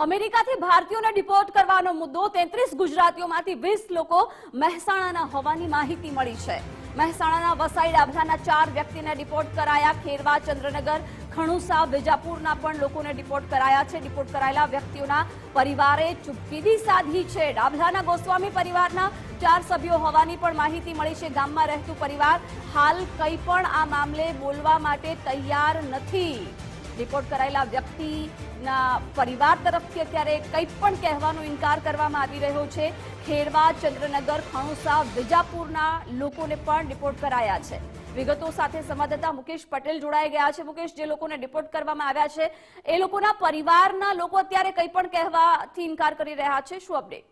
અમેરિકાથી ભારતીયોને ડિપોર્ટ કરવાનો મુદ્દો 33 ગુજરાતીઓમાંથી 20 લોકો મહેસાણાના હોવાની માહિતી મળી છે। મહેસાણાના વસાઈ ડાભલાના 4 વ્યક્તિને ડિપોર્ટ કરાયા। ખેરવા, ચંદ્રનગર, ખણુસા, વિજાપુરના પણ લોકોને ડિપોર્ટ કરાયા છે। ડિપોર્ટ કરાયેલા વ્યક્તિઓના પરિવારે ચુપકીદી સાધી છે। ડાભલાના ગોસ્વામી પરિવારના 4 સભ્યો હોવાની પણ માહિતી મળી છે। ગામમાં રહેતું પરિવાર હાલ કંઈ પણ આ મામલે બોલવા માટે તૈયાર નથી। રિપોર્ટ કરાયેલા વ્યક્તિના પરિવાર તરફથી અત્યારે કંઈ પણ કહેવાનો ઇનકાર કરવામાં આવી રહ્યો છે। ખેરવા, ચંદ્રનગર, ખણુસા, વિજાપુરના લોકોને પણ ડિપોર્ટ કરાયા છે। વિગતો સાથે સંવાદદાતા મુકેશ પટેલ જોડાઈ ગયા છે। મુકેશ, જે લોકોને ડિપોર્ટ કરવામાં આવ્યા છે એ લોકોના પરિવારના લોકો અત્યારે કંઈ પણ કહેવાથી ઇનકાર કરી રહ્યા છે, શું અપડેટ?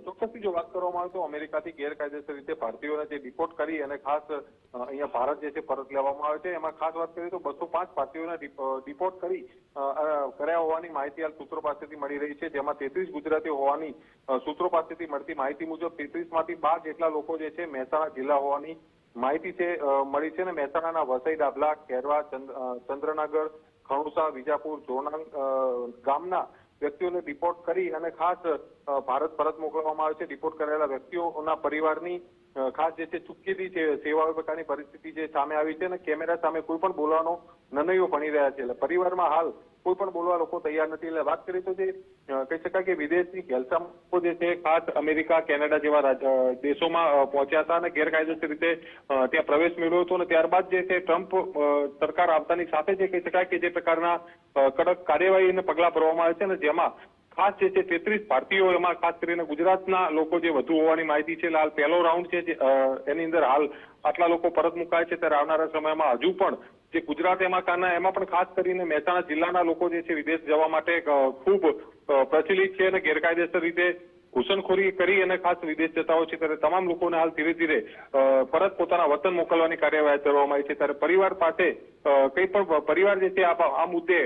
ચોક્કસથી જો વાત કરવામાં આવે તો અમેરિકાથી ગેરકાયદેસર રીતે ભારતીયોને જે ડિપોર્ટ કરી અને ખાસ અહીંયા ભારત જે છે પરત લેવામાં આવે છે, એમાં ખાસ વાત કરીએ તો 205 ભારતીયોને ડિપોર્ટ કર્યા હોવાની માહિતી હાલ સૂત્રો પાસેથી મળી રહી છે, જેમાં 33 ગુજરાતીઓ હોવાની સૂત્રો પાસેથી મળતી માહિતી મુજબ 33માંથી 12 જેટલા લોકો જે છે મહેસાણા જિલ્લા હોવાની માહિતી છે મળી છે। અને મહેસાણાના વસાઈ ડાભલા, ખેરવા, ચંદ્રનગર, ખણુસા, વિજાપુર, જોનાંગ ગામના વ્યક્તિઓને ડિપોર્ટ કરી અને ખાસ ભારત પરત મોકલવામાં આવે છે। ડિપોર્ટ કરાયેલા વ્યક્તિઓના પરિવારની ખાસ જે છે ચૂપકીદી છે સેવા પ્રકારની પરિસ્થિતિ જે સામે આવી છે અને કેમેરા સામે કોઈ પણ બોલવાનો નનૈયો ભણી રહ્યા છે। એટલે પરિવારમાં હાલ કોઈ પણ બોલવા લોકો તૈયાર નથી। એટલે વાત કરીએ તો જે કહી શકાય કે વિદેશની ઘેલસાઓ જે છે ખાસ અમેરિકા, કેનેડા જેવા દેશોમાં પહોંચ્યા હતા અને ગેરકાયદેસર રીતે ત્યાં પ્રવેશ મેળવ્યો હતો અને ત્યારબાદ જે છે ટ્રમ્પ સરકાર આવતાની સાથે જે કહી શકાય કે જે પ્રકારના કડક કાર્યવાહી અને પગલાં ભરવામાં આવે છે અને જેમાં ખાસ જે છે 33 ભારતીયો, એમાં ખાસ કરીને ગુજરાતના લોકો જે વધુ હોવાની માહિતી છે। હાલ પહેલો રાઉન્ડ છે એની અંદર હાલ આટલા લોકો પરત મુકાય છે, ત્યારે આવનારા સમયમાં હજુ પણ જે ગુજરાત એમાં પણ ખાસ કરીને મહેસાણા જિલ્લાના લોકો જે છે વિદેશ જવા માટે ખૂબ પ્રચલિત છે અને ગેરકાયદેસર રીતે ઘૂસણખોરી કરી અને ખાસ વિદેશ જતા હોય છે, ત્યારે તમામ લોકોને હાલ ધીરે ધીરે પરત પોતાના વતન મોકલવાની કાર્યવાહી કરવામાં આવી છે। ત્યારે પરિવાર પાસે કંઈ પણ પરિવાર જે છે આ મુદ્દે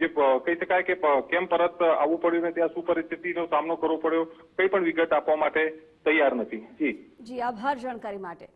જે કહી શકાય કે કેમ પરત આવવું પડ્યું ને ત્યાં શું પરિસ્થિતિનો સામનો કરવો પડ્યો, કંઈ પણ વિગત આપવા માટે તૈયાર નથી। જી, આભાર જાણકારી માટે।